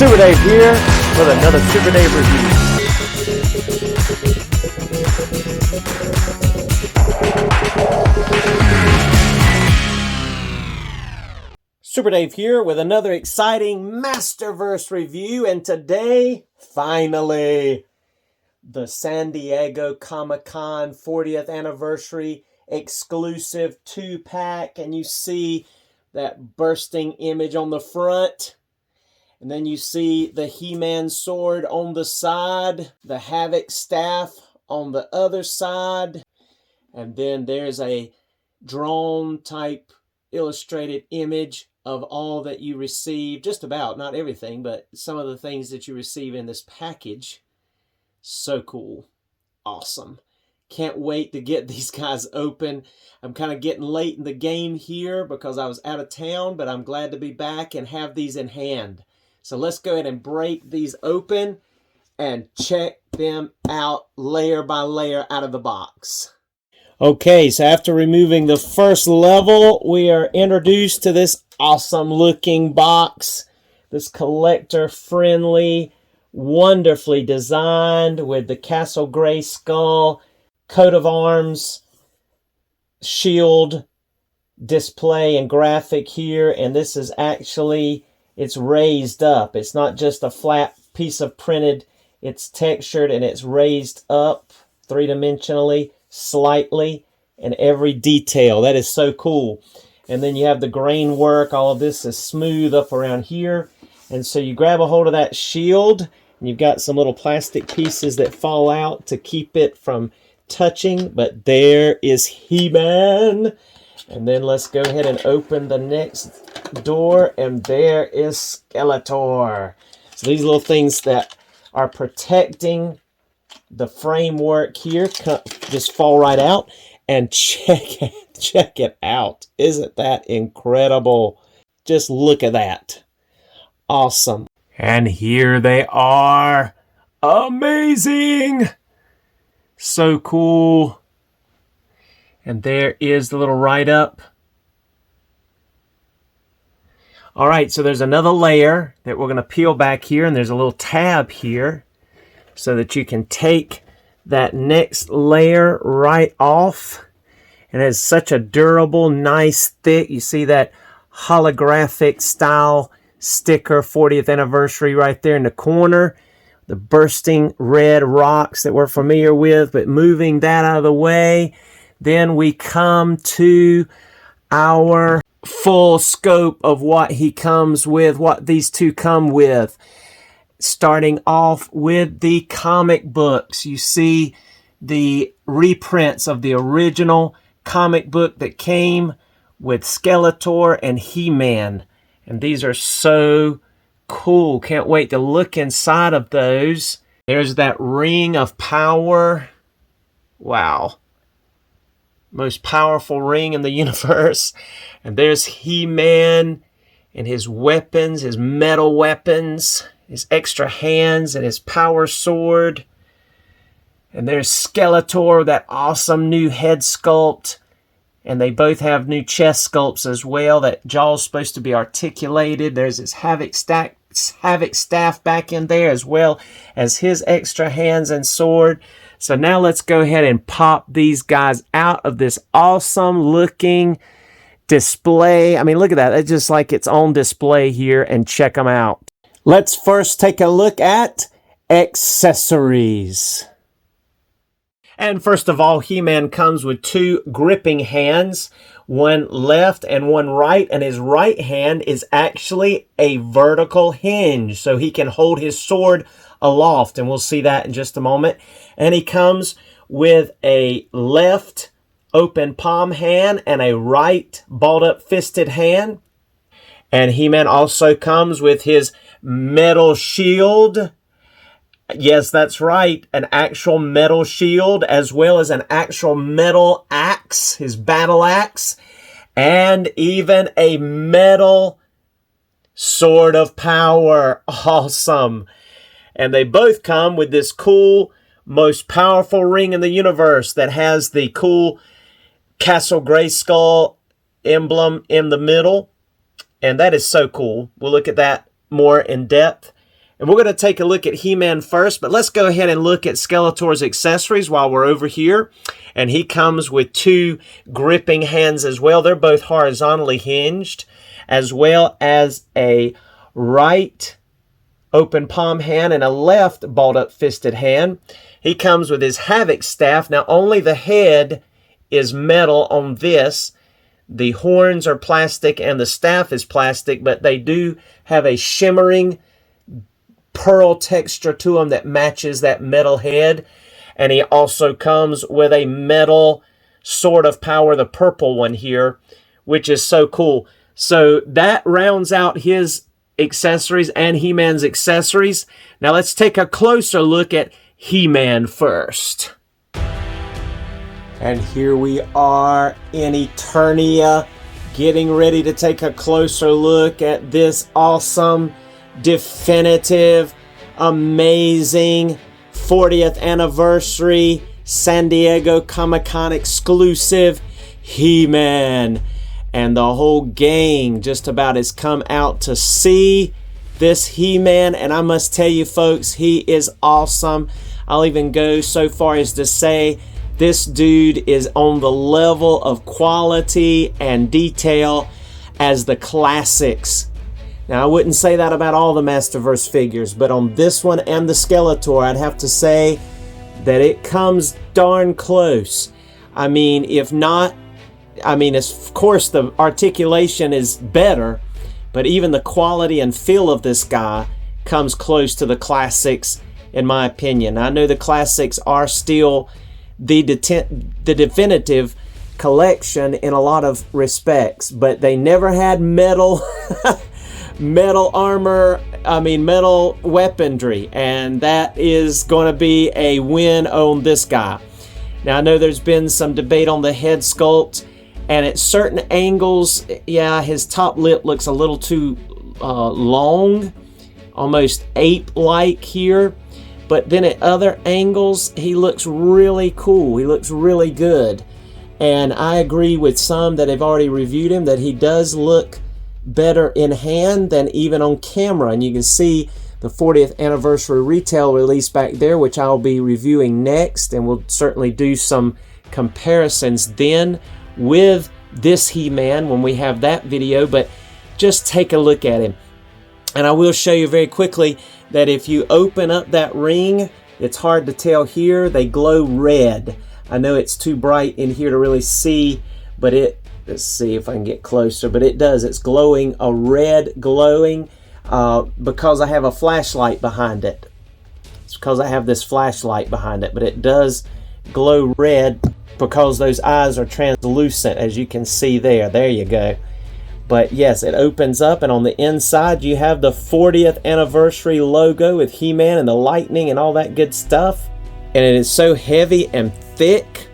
Super Dave here with another Super Dave review. Super Dave here with another exciting Masterverse review, and today, finally, the San Diego Comic-Con 40th anniversary exclusive 2-pack, and you see that bursting image on the front, and then you see the He-Man sword on the side, the Havoc staff on the other side, and then there's a drone type illustrated image of all that you receive, just about, not everything, but some of the things that you receive in this package. So cool. Awesome. Can't wait to get these guys open. I'm kind of getting late in the game here because I was out of town, but I'm glad to be back and have these in hand. So let's go ahead and break these open and check them out layer by layer out of the box. Okay, so after removing the first level, we are introduced to this awesome looking box. This collector friendly, wonderfully designed with the Castle Grayskull coat of arms, shield display and graphic here. And this is actually, it's raised up. It's not just a flat piece of printed, it's textured and it's raised up three-dimensionally, slightly, and every detail. That is so cool. And then you have the grain work. All of this is smooth up around here. And so you grab a hold of that shield, and you've got some little plastic pieces that fall out to keep it from touching. But there is He-Man. And then let's go ahead and open the next door, and there is Skeletor. So these little things that are protecting the framework here just fall right out. And check it out. Isn't that incredible? Just look at that. Awesome. And here they are. Amazing. So cool. And there is the little write-up. All right, so there's another layer that we're going to peel back here, and there's a little tab here so that you can take that next layer right off. And it's such a durable, nice, thick. You see that holographic style sticker, 40th anniversary right there in the corner. The bursting red rocks that we're familiar with, but moving that out of the way. Then we come to our full scope of what he comes with, what these two come with. Starting off with the comic books. You see the reprints of the original comic book that came with Skeletor and He-Man. And these are so cool. Can't wait to look inside of those. There's that ring of power. Wow. Most powerful ring in the universe. And there's He-Man and his weapons, his metal weapons, his extra hands, and his power sword. And there's Skeletor, that awesome new head sculpt. And they both have new chest sculpts as well. That jaw's supposed to be articulated. There's his Havoc staff back in there, as well as his extra hands and sword. So now let's go ahead and pop these guys out of this awesome looking display. I mean, look at that. It's just like it's on display here, and check them out. Let's first take a look at accessories. And first of all, He-Man comes with two gripping hands, one left and one right, and his right hand is actually a vertical hinge, so he can hold his sword aloft, and we'll see that in just a moment. And he comes with a left open palm hand and a right balled up fisted hand. And He-Man also comes with his metal shield. Yes, that's right. An actual metal shield, as well as an actual metal axe, his battle axe, and even a metal sword of power. Awesome. And they both come with this cool, most powerful ring in the universe that has the cool Castle Grayskull emblem in the middle. And that is so cool. We'll look at that more in depth. And we're going to take a look at He-Man first, but let's go ahead and look at Skeletor's accessories while we're over here. And he comes with 2 gripping hands as well. They're both horizontally hinged, as well as a right open palm hand and a left balled up fisted hand. He comes with his Havoc staff. Now only the head is metal on this. The horns are plastic and the staff is plastic, but they do have a shimmering pearl texture to them that matches that metal head. And he also comes with a metal Sword of Power, the purple one here, which is so cool. So that rounds out his accessories and He-Man's accessories. Now let's take a closer look at He-Man first. And here we are in Eternia, getting ready to take a closer look at this awesome, definitive, amazing 40th anniversary San Diego Comic-Con exclusive He-Man. And the whole gang just about has come out to see this He-Man. And I must tell you folks, he is awesome. I'll even go so far as to say this dude is on the level of quality and detail as the classics. Now, I wouldn't say that about all the Masterverse figures, but on this one and the Skeletor, I'd have to say that it comes darn close. I mean, if not, of course, the articulation is better, but even the quality and feel of this guy comes close to the classics, in my opinion. I know the classics are still the definitive collection in a lot of respects, but they never had metal metal armor, metal weaponry, and that is going to be a win on this guy. Now, I know there's been some debate on the head sculpt, and at certain angles, yeah, his top lip looks a little too long, almost ape-like here. But then at other angles, he looks really cool. He looks really good. And I agree with some that have already reviewed him that he does look better in hand than even on camera. And you can see the 40th anniversary retail release back there, which I'll be reviewing next. And we'll certainly do some comparisons then with this He-Man when we have that video. But just take a look at him. And I will show you very quickly that if you open up that ring, it's hard to tell here, they glow red. I know it's too bright in here to really see, but let's see if I can get closer, but it does. It's glowing a red glowing because I have a flashlight behind it. It's because I have this flashlight behind it, but it does glow red because those eyes are translucent, as you can see there. There you go. But yes, it opens up, and on the inside you have the 40th anniversary logo with He-Man and the lightning and all that good stuff. And it is so heavy and thick,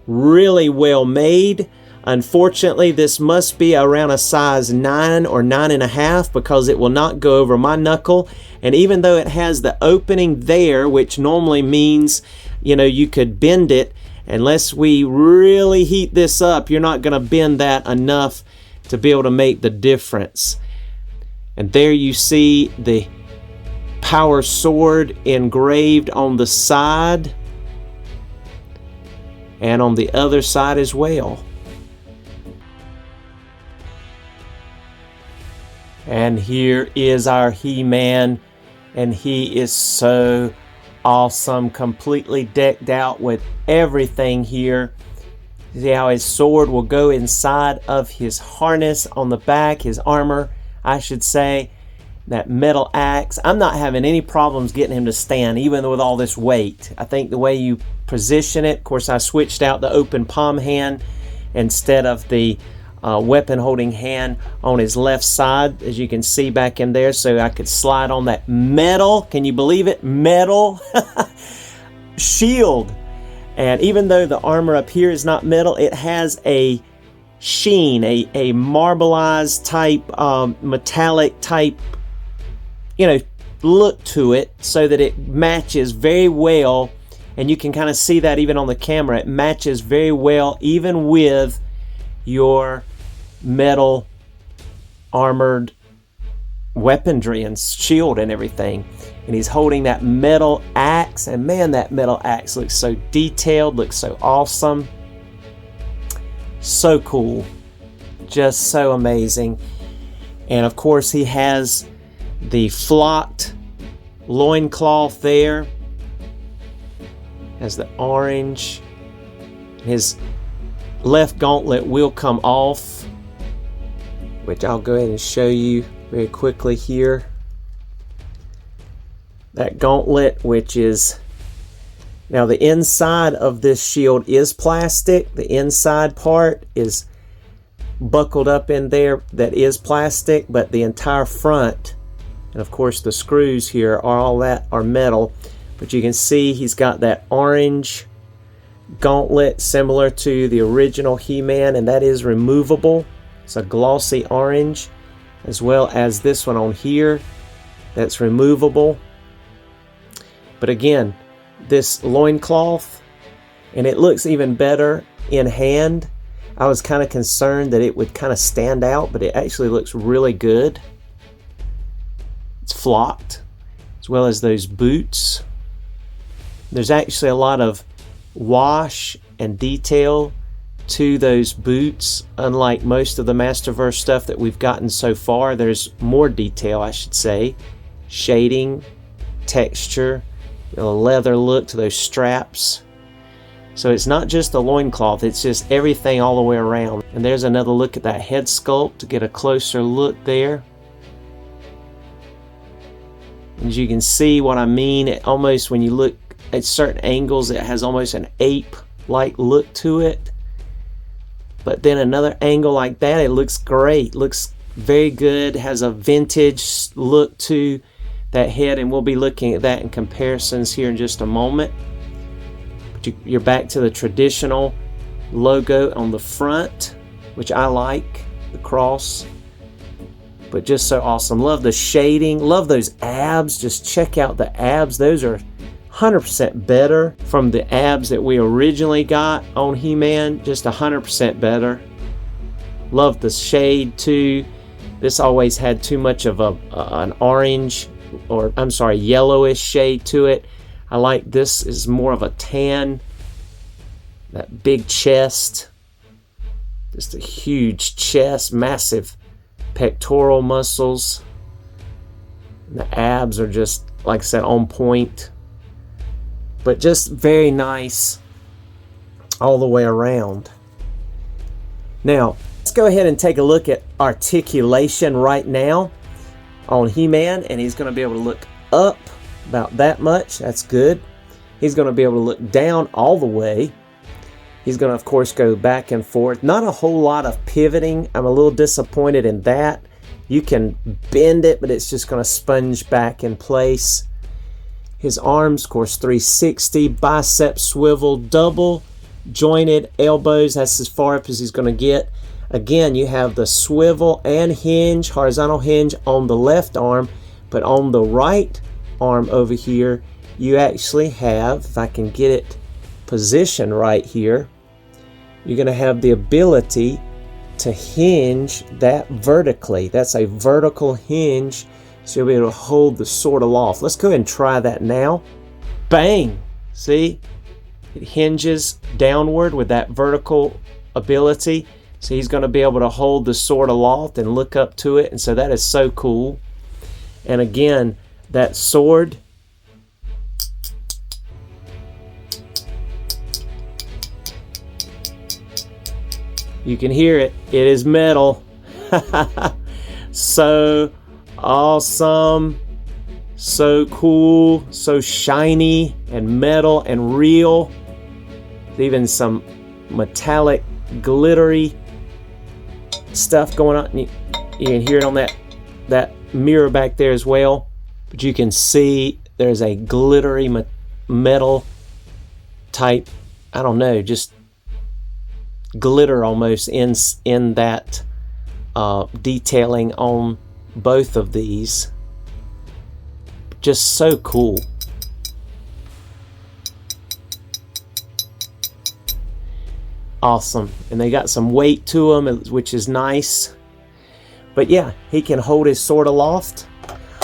really well made. Unfortunately, this must be around a size 9 or 9.5 because it will not go over my knuckle. And even though it has the opening there, which normally means, you know, you could bend it, unless we really heat this up, you're not going to bend that enough to be able to make the difference. And there you see the power sword engraved on the side and on the other side as well. And here is our He-Man, and he is so awesome, completely decked out with everything here. See how his sword will go inside of his harness on the back, his armor, I should say. That metal axe. I'm not having any problems getting him to stand, even with all this weight. I think the way you position it, of course, I switched out the open palm hand instead of the weapon holding hand on his left side, as you can see back in there, so I could slide on that metal, can you believe it, metal shield. And even though the armor up here is not metal, it has a sheen, a marbleized type, metallic type, you know, look to it, so that it matches very well. And you can kind of see that even on the camera. It matches very well even with your metal armored weaponry and shield and everything. And he's holding that metal axe, and man, that metal axe looks so detailed, looks so awesome. So cool. Just so amazing. And of course he has the flocked loincloth there. Has the orange. His left gauntlet will come off, which I'll go ahead and show you very quickly here. That gauntlet, which is, now the inside of this shield is plastic. The inside part is buckled up in there, that is plastic, but the entire front, and of course the screws here are all that are metal. But you can see he's got that orange gauntlet similar to the original He-Man, and that is removable. It's a glossy orange, as well as this one on here that's removable. But again, this loincloth, and it looks even better in hand. I was kind of concerned that it would kind of stand out, but it actually looks really good. It's flocked, as well as those boots. There's actually a lot of wash and detail to those boots. Unlike most of the Masterverse stuff that we've gotten so far, there's more detail, I should say. Shading, texture, a leather look to those straps. So it's not just the loincloth, it's just everything all the way around. And there's another look at that head sculpt to get a closer look there. As you can see what I mean, it almost, when you look at certain angles, it has almost an ape-like look to it. But then another angle like that, it looks great, looks very good, has a vintage look to that head, and we'll be looking at that in comparisons here in just a moment. But you're back to the traditional logo on the front, which I like, the cross. But just so awesome. Love the shading, love those abs. Just check out the abs. Those are 100% better from the abs that we originally got on He-Man. Just 100% better. Love the shade too. This always had too much of an orange, or I'm sorry, yellowish shade to it. I like this is more of a tan. That big chest, just a huge chest, massive pectoral muscles. And the abs are just, like I said, on point. But just very nice all the way around. Now, let's go ahead and take a look at articulation right now on He-Man, and he's going to be able to look up about that much. That's good. He's going to be able to look down all the way. He's going to, of course, go back and forth. Not a whole lot of pivoting. I'm a little disappointed in that. You can bend it, but it's just going to sponge back in place. His arms, of course, 360, bicep swivel, double jointed elbows. That's as far up as he's going to get. Again, you have the swivel and hinge, horizontal hinge on the left arm, but on the right arm over here, you actually have, if I can get it positioned right here, you're going to have the ability to hinge that vertically. That's a vertical hinge, so you'll be able to hold the sword aloft. Let's go ahead and try that now. Bang! See? It hinges downward with that vertical ability. So he's going to be able to hold the sword aloft and look up to it. And so that is so cool. And again, that sword, you can hear it. It is metal. So awesome. So cool. So shiny and metal and real. Even some metallic, glittery stuff going on. You can hear it on that mirror back there as well. But you can see there's a glittery metal type, I don't know, just glitter almost in that detailing on both of these. Just so cool. Awesome. And they got some weight to them, which is nice. But yeah, he can hold his sword aloft.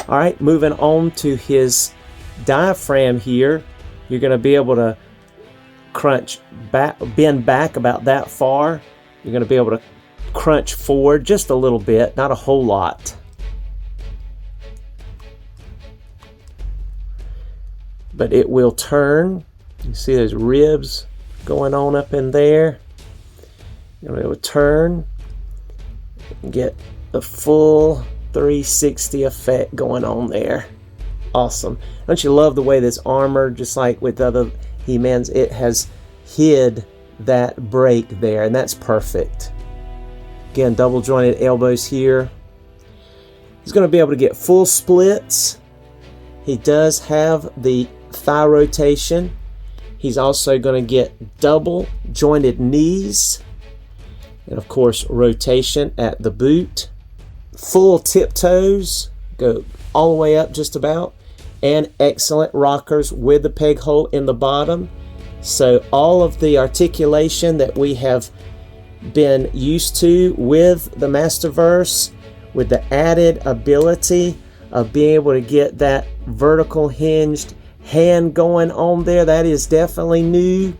All right, moving on to his diaphragm here. You're going to be able to crunch back, bend back about that far. You're going to be able to crunch forward just a little bit, not a whole lot. But it will turn. You see those ribs going on up in there. You're going to be able to turn and get the full 360 effect going on there. Awesome. Don't you love the way this armor, just like with other He-Mans, it has hid that break there, and that's perfect. Again, double jointed elbows here. He's going to be able to get full splits. He does have the thigh rotation. He's also going to get double jointed knees, and of course rotation at the boot. Full tiptoes, go all the way up just about, and excellent rockers with the peg hole in the bottom. So all of the articulation that we have been used to with the Masterverse, with the added ability of being able to get that vertical hinged hand going on there, that is definitely new.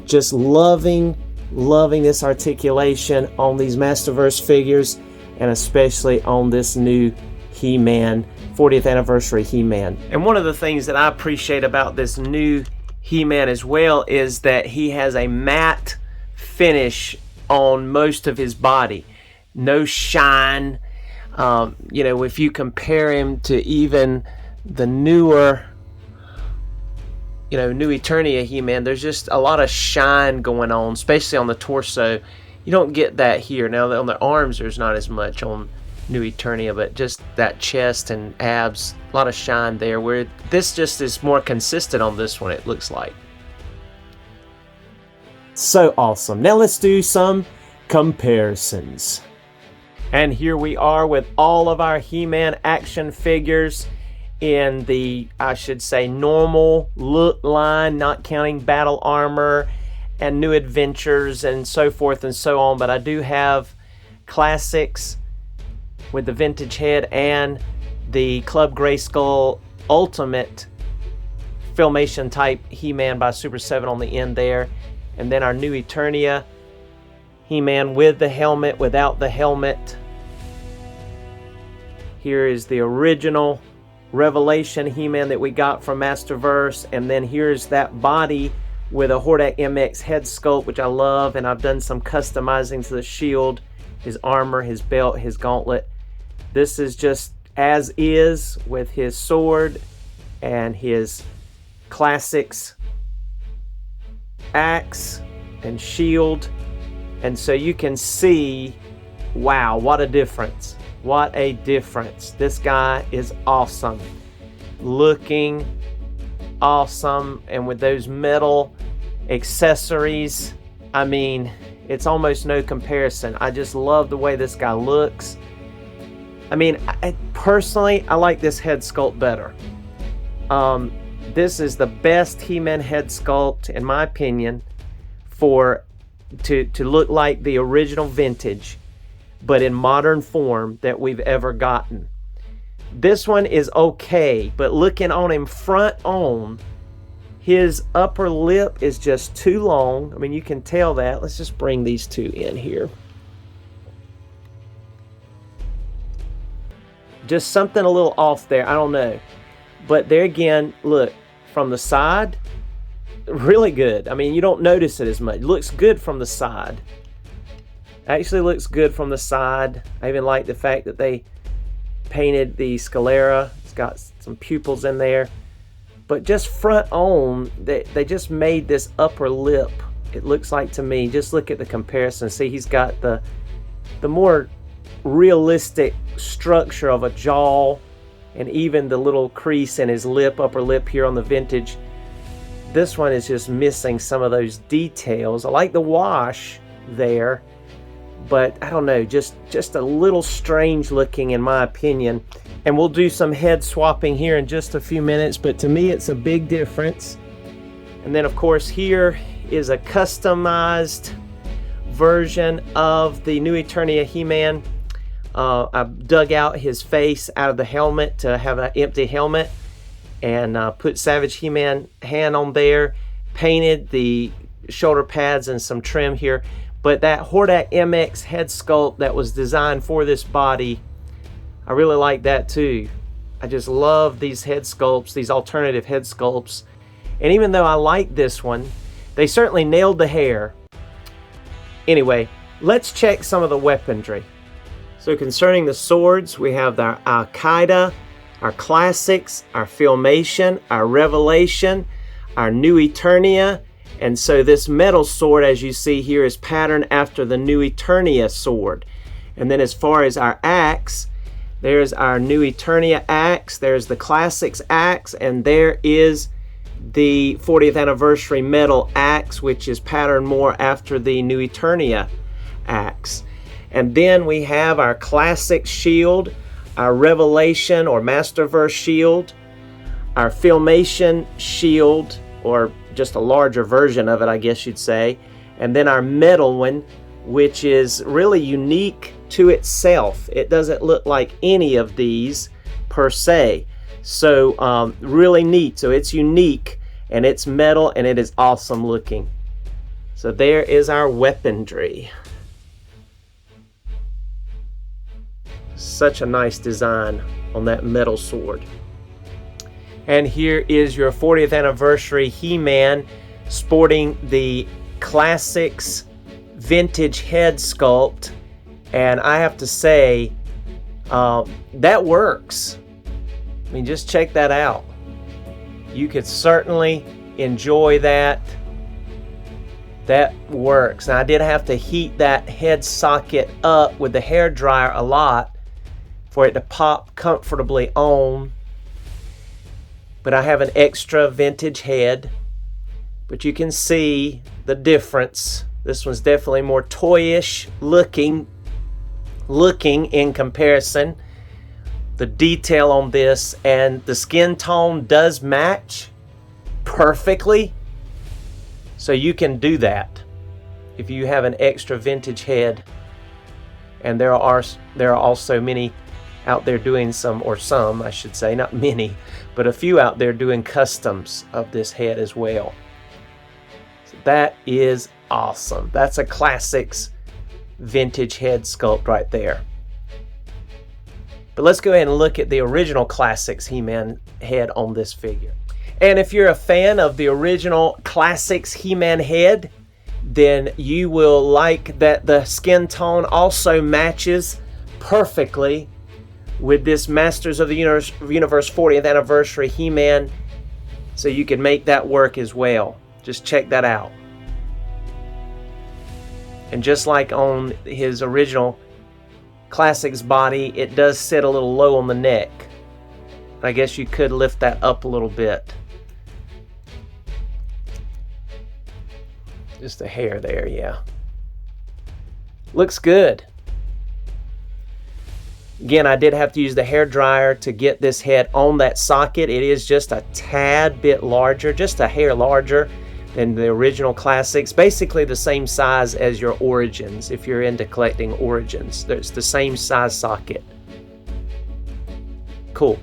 Just loving this articulation on these Masterverse figures, and especially on this new He-Man 40th anniversary He-Man. And one of the things that I appreciate about this new He-Man as well is that he has a matte finish on most of his body. No shine. You know, if you compare him to even the newer, you know, New Eternia He-Man, there's just a lot of shine going on, especially on the torso. You don't get that here. Now, on the arms, there's not as much on New Eternia, but just that chest and abs, a lot of shine there, where this just is more consistent on this one, it looks like. So awesome. Now let's do some comparisons. And here we are with all of our He-Man action figures in the, I should say, normal look line, not counting battle armor and new adventures and so forth and so on. But I do have classics with the vintage head and the Club Grayskull Ultimate Filmation type He-Man by Super 7 on the end there. And then our New Eternia He-Man with the helmet, without the helmet. Here is the original Revelation He-Man that we got from Masterverse. And then here's that body with a Hordak MX head sculpt, which I love. And I've done some customizing to the shield, his armor, his belt, his gauntlet. This is just as is with his sword and his classics axe and shield. And so you can see, wow, what a difference. What a difference. This guy is awesome. Looking awesome. And with those metal accessories, I mean, it's almost no comparison. I just love the way this guy looks. I mean, personally, I like this head sculpt better. This is the best He-Man head sculpt, in my opinion, to look like the original vintage, but in modern form, that we've ever gotten. This one is okay, but looking on him front on, his upper lip is just too long. I mean, you can tell that. Let's just bring these two in here. Just something a little off there. I don't know. But there again, look, from the side, really good. I mean, you don't notice it as much. It looks good from the side. Actually looks good from the side. I even like the fact that they painted the sclera. It's got some pupils in there. But just front on, they just made this upper lip, it looks like to me. Just look at the comparison. See, he's got the more realistic structure of a jaw, and even the little crease in his lip, upper lip here on the vintage. This one is just missing some of those details. I like the wash there, but I don't know, just a little strange looking in my opinion. And we'll do some head swapping here in just a few minutes, but to me it's a big difference. And then of course here is a customized version of the New Eternia He-Man I dug out his face out of the helmet to have an empty helmet, and put Savage He-Man hand on there, painted the shoulder pads and some trim here. But that Hordak MX head sculpt that was designed for this body, I really like that too. I just love these head sculpts, these alternative head sculpts. And even though I like this one, they certainly nailed the hair. Anyway, let's check some of the weaponry. So concerning the swords, we have our Al-Qaeda, our Classics, our Filmation, our Revelation, our New Eternia. And so this metal sword, as you see here, is patterned after the New Eternia sword. And then as far as our axe, there's our New Eternia axe, there's the Classics axe, and there is the 40th anniversary metal axe, which is patterned more after the New Eternia axe. And then we have our Classic shield, our Revelation or Masterverse shield, our Filmation shield, or just a larger version of it, I guess you'd say, and then our metal one, which is really unique to itself. It doesn't look like any of these per se, so really neat. So it's unique, and it's metal, and it is awesome looking. So there is our weaponry. Such a nice design on that metal sword. And here is your 40th anniversary He-Man sporting the Classics vintage head sculpt. And I have to say, that works. I mean, just check that out. You could certainly enjoy that. That works. Now, I did have to heat that head socket up with the hair dryer a lot for it to pop comfortably on. But I have an extra vintage head, but you can see the difference. This one's definitely more toyish looking in comparison. The detail on this and the skin tone does match perfectly, so you can do that if you have an extra vintage head. And there are also many out there doing some, I should say, not many, but a few out there doing customs of this head as well. So that is awesome. That's a Classics vintage head sculpt right there. But let's go ahead and look at the original Classics He-Man head on this figure. And if you're a fan of the original Classics He-Man head, then you will like that the skin tone also matches perfectly with this Masters of the Universe 40th anniversary He-Man, so you can make that work as well. Just check that out. And just like on his original Classics body, it does sit a little low on the neck. I guess you could lift that up a little bit. Just a hair there, yeah. Looks good. Again, I did have to use the hair dryer to get this head on that socket. It is just a tad bit larger, just a hair larger than the original Classics. Basically the same size as your Origins, if you're into collecting Origins. It's the same size socket. Cool.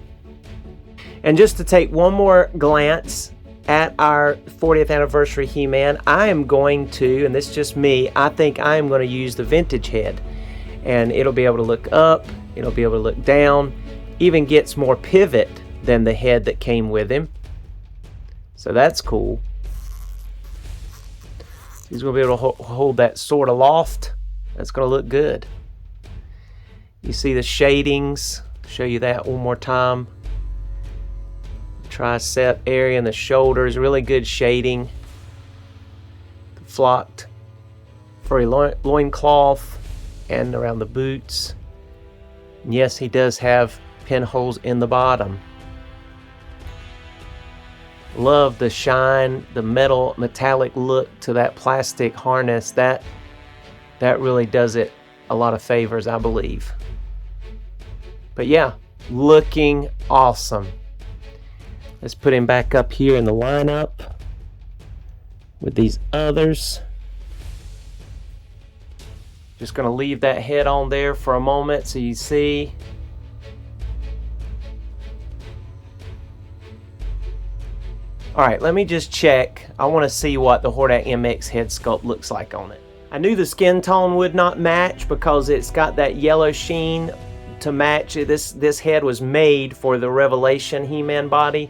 And just to take one more glance at our 40th anniversary He-Man, I am going to, and this is just me, I think I am going to use the vintage head. And it'll be able to look up, it'll be able to look down, even gets more pivot than the head that came with him. So that's cool. He's going to be able to hold that sword aloft. That's going to look good. You see the shadings. Show you that one more time. Tricep area and the shoulders, really good shading. The flocked furry loincloth and around the boots. And yes, he does have pinholes in the bottom. Love the shine, the metallic look to that plastic harness. That really does it a lot of favors, I believe. But yeah, looking awesome. Let's put him back up here in the lineup with these others. Just going to leave that head on there for a moment so you see. Alright, let me just check. I want to see what the Hordak MX head sculpt looks like on it. I knew the skin tone would not match because it's got that yellow sheen to match. This head was made for the Revelation He-Man body,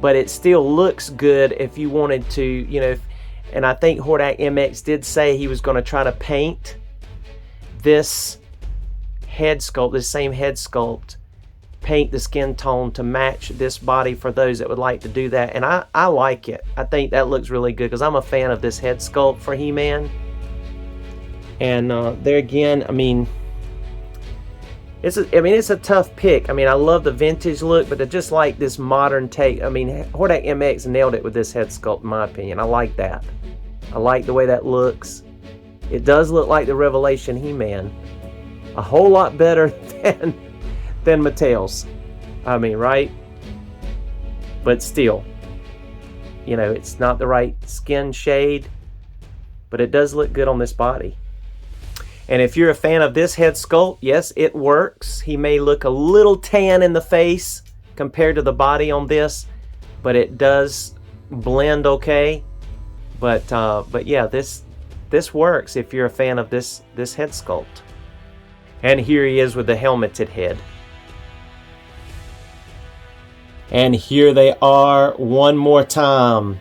but it still looks good if you wanted to, you know, and I think Hordak MX did say he was going to try to paint this head sculpt, this same head sculpt, paint the skin tone to match this body for those that would like to do that. And I like it. I think that looks really good because I'm a fan of this head sculpt for He-Man. And there again, I mean, it's a tough pick. I mean, I love the vintage look, but I just like this modern take. I mean, Hordak MX nailed it with this head sculpt, in my opinion. I like that. I like the way that looks. It does look like the Revelation He-Man. A whole lot better than Mattel's. I mean, right? But still, you know, it's not the right skin shade, but it does look good on this body. And if you're a fan of this head sculpt, yes, it works. He may look a little tan in the face compared to the body on this, but it does blend okay. But yeah, this works if you're a fan of this head sculpt. And here he is with the helmeted head. And here they are one more time.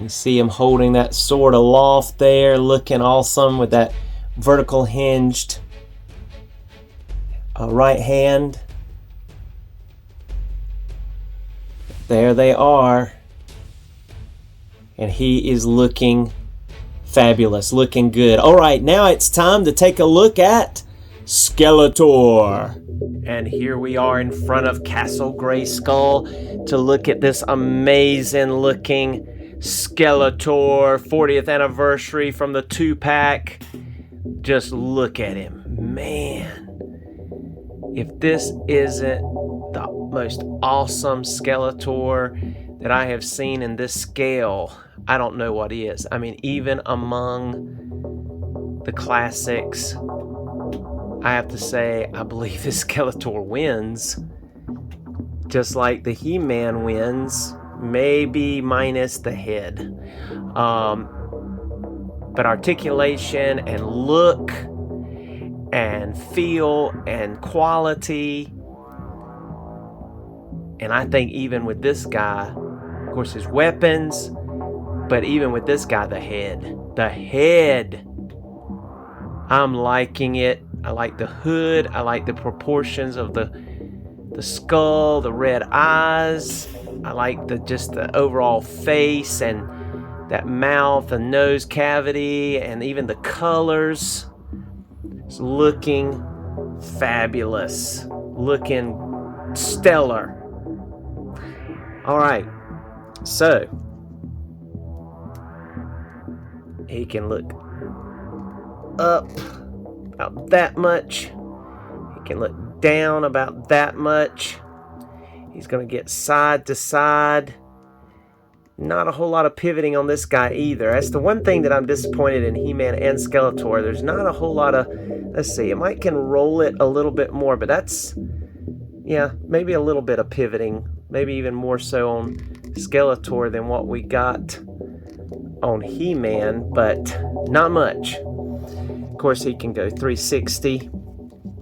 You see him holding that sword aloft there, looking awesome with that vertical hinged right hand. There they are. And he is looking fabulous, looking good. All right, now it's time to take a look at Skeletor. And here we are in front of Castle Grayskull to look at this amazing looking Skeletor 40th anniversary from the 2-pack. Just look at him. Man, if this isn't the most awesome Skeletor that I have seen in this scale, I don't know what is. I mean, even among the classics, I have to say, I believe this Skeletor wins. Just like the He-Man wins, maybe minus the head. But articulation and look and feel and quality. And I think even with this guy, of course his weapons, but even with this guy, the head. I'm liking it. I like the hood. I like the proportions of the skull, the red eyes. I like just the overall face and that mouth and nose cavity and even the colors. It's looking fabulous. Looking stellar. All right. So he can look up about that much. He can look down about that much. He's going to get side to side. Not a whole lot of pivoting on this guy either. That's the one thing that I'm disappointed in He-Man and Skeletor. There's not a whole lot of, let's see, it might can roll it a little bit more, but that's, yeah, maybe a little bit of pivoting. Maybe even more so on Skeletor than what we got on He-Man, but not much. Of course, he can go 360,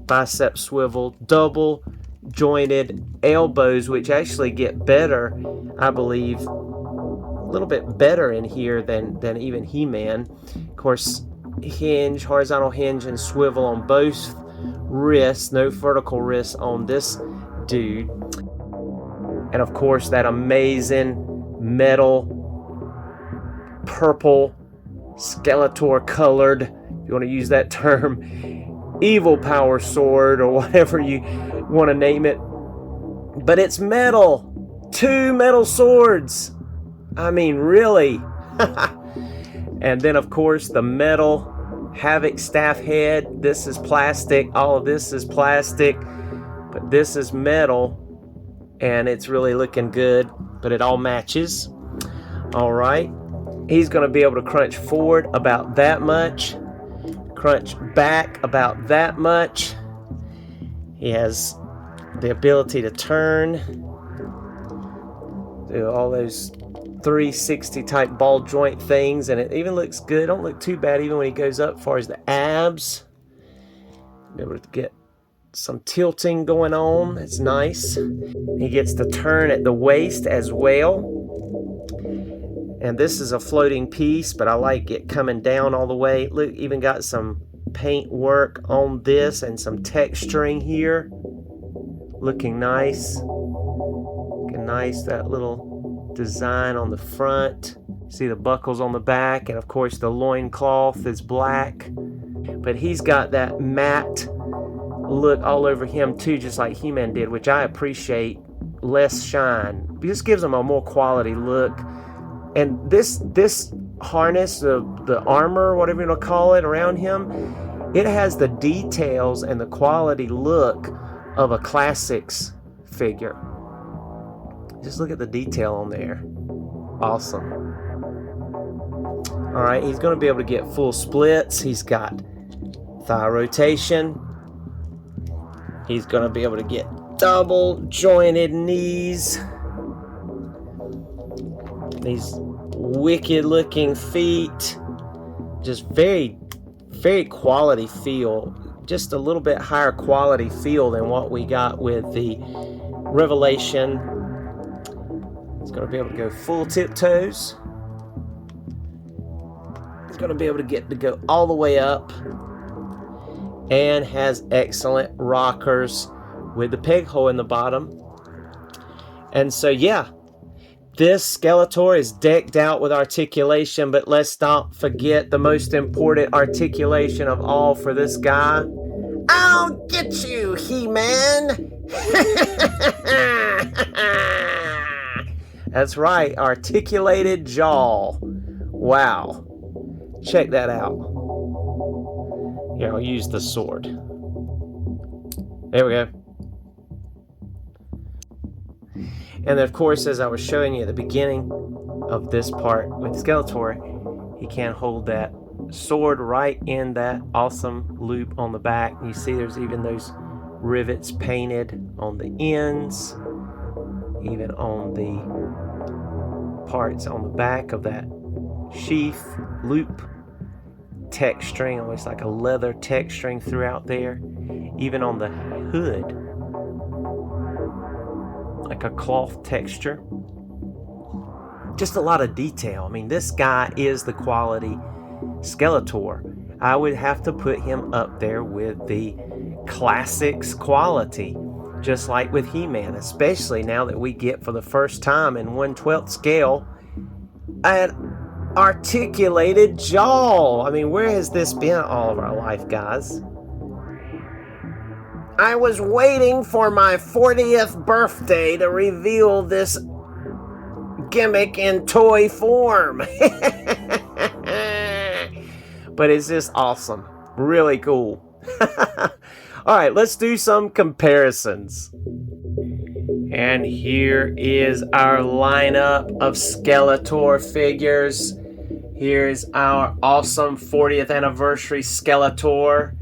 bicep swivel, double jointed elbows, which actually get better, I believe, a little bit better in here than even He-Man. Of course, hinge, horizontal hinge and swivel on both wrists, no vertical wrists on this dude. And of course, that amazing metal purple Skeletor colored, if you want to use that term, evil power sword or whatever you want to name it. But it's metal. 2 metal swords. I mean, really. And then, of course, the metal Havoc staff head. This is plastic. All of this is plastic. But this is metal. And it's really looking good. But it all matches. All right. He's going to be able to crunch forward about that much, crunch back about that much. He has the ability to turn, do all those 360 type ball joint things, and it even looks good. Don't look too bad even when he goes up as far as the abs. Be able to get some tilting going on. It's nice. He gets to turn at the waist as well. And this is a floating piece, but I like it coming down all the way. Look, even got some paint work on this and some texturing here. Looking nice. Looking nice, that little design on the front. See the buckles on the back, and of course the loincloth is black. But he's got that matte look all over him too, just like He-Man did, which I appreciate. Less shine. It just gives him a more quality look. And this harness, the armor, whatever you want to call it, around him, it has the details and the quality look of a classics figure. Just look at the detail on there. Awesome. All right, he's going to be able to get full splits. He's got thigh rotation. He's going to be able to get double jointed knees. These wicked looking feet. Just very, very quality feel. Just a little bit higher quality feel than what we got with the Revelation. He's going to be able to go full tiptoes. He's going to be able to get to go all the way up. And has excellent rockers with the peg hole in the bottom. And so, yeah, this Skeletor is decked out with articulation, but let's not forget the most important articulation of all for this guy. I'll get you, He-Man! That's right, articulated jaw. Wow. Check that out. Here, I'll use the sword. There we go. And of course, as I was showing you at the beginning of this part with Skeletor, he can hold that sword right in that awesome loop on the back. You see there's even those rivets painted on the ends, even on the parts on the back of that sheath loop. Texturing, almost like a leather texturing throughout there. Even on the hood, like a cloth texture. Just a lot of detail. I mean, this guy is the quality Skeletor. I would have to put him up there with the classics quality, just like with He-Man, especially now that we get for the first time in 1/12 scale an articulated jaw. I mean, where has this been all of our life, guys? I was waiting for my 40th birthday to reveal this gimmick in toy form. But it's just awesome. Really cool. All right, let's do some comparisons. And here is our lineup of Skeletor figures. Here's our awesome 40th anniversary Skeletor.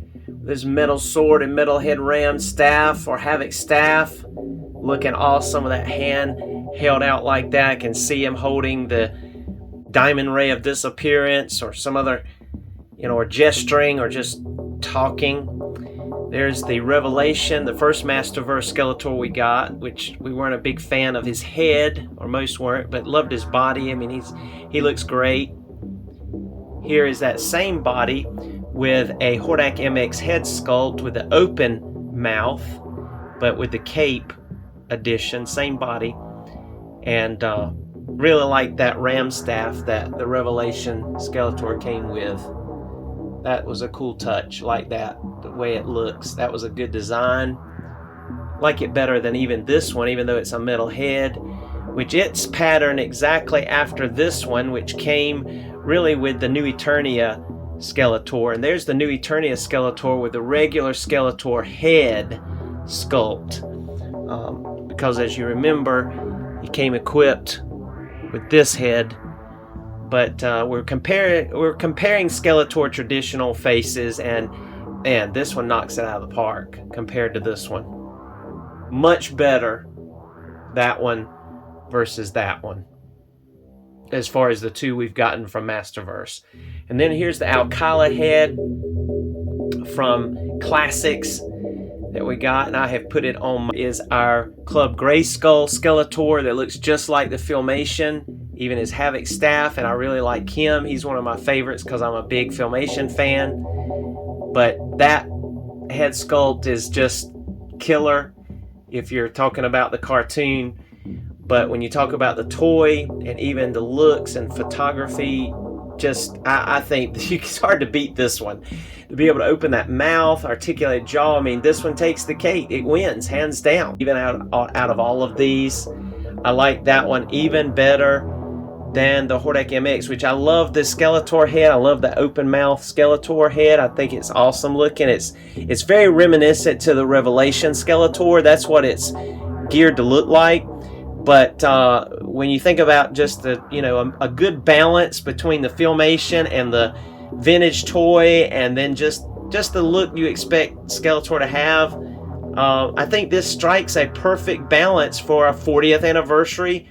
His metal sword and metal head ram staff or havoc staff. Looking awesome with that hand held out like that. I can see him holding the diamond ray of disappearance or some other, or gesturing or just talking. There's the Revelation, the first Masterverse Skeletor we got, which we weren't a big fan of his head, or most weren't, but loved his body. I mean, he looks great. Here is that same body with a Hordak MX head sculpt with the open mouth, but with the cape edition, same body. And really like that ram staff that the Revelation Skeletor came with. That was a cool touch, like that, the way it looks. That was a good design. Like it better than even this one, even though it's a metal head, which it's patterned exactly after this one, which came really with the New Eternia Skeletor. And there's the New Eternia Skeletor with the regular Skeletor head sculpt. Because as you remember, he came equipped with this head But we're comparing Skeletor traditional faces, and this one knocks it out of the park compared to this one. Much better, that one versus that one, as far as the two we've gotten from Masterverse. And then here's the Alcala head from Classics that we got, and I have put it on, is our Club Grayskull Skeletor that looks just like the Filmation, even his Havoc staff, and I really like him. He's one of my favorites because I'm a big Filmation fan. But that head sculpt is just killer if you're talking about the cartoon. But when you talk about the toy and even the looks and photography, just I think it's hard to beat this one. To be able to open that mouth, articulate jaw, I mean, this one takes the cake. It wins, hands down. Even out of all of these, I like that one even better than the Hordak MX, which I love the Skeletor head. I love the open mouth Skeletor head. I think it's awesome looking. It's very reminiscent to the Revelation Skeletor. That's what it's geared to look like. But when you think about just the, a good balance between the Filmation and the vintage toy, and then just the look you expect Skeletor to have, I think this strikes a perfect balance for a 40th anniversary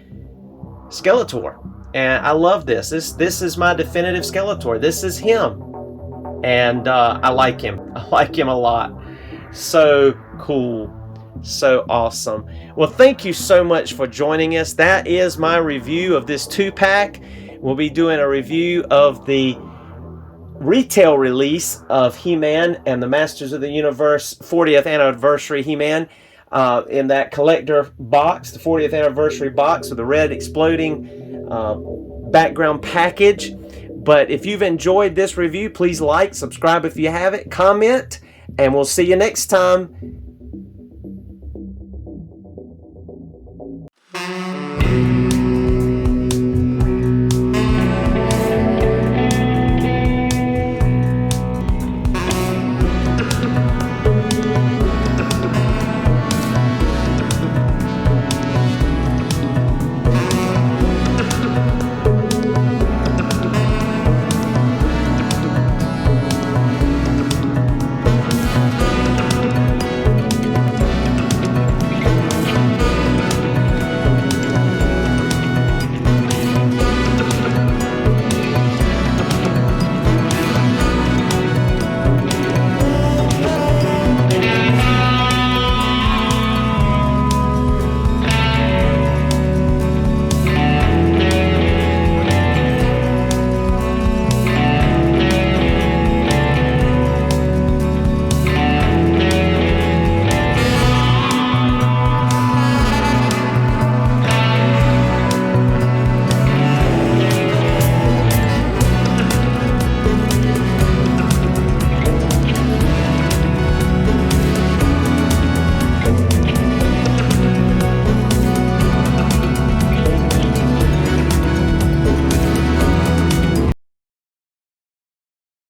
Skeletor. And I love this. This is my definitive Skeletor. This is him. And I like him. I like him a lot. So cool. So awesome. Well, thank you so much for joining us. That is my review of this 2-pack. We'll be doing a review of the retail release of He-Man and the Masters of the Universe 40th anniversary He-Man in that collector box, the 40th anniversary box with the red exploding background package. But if you've enjoyed this review, please like, subscribe if you haven't, comment, and we'll see you next time.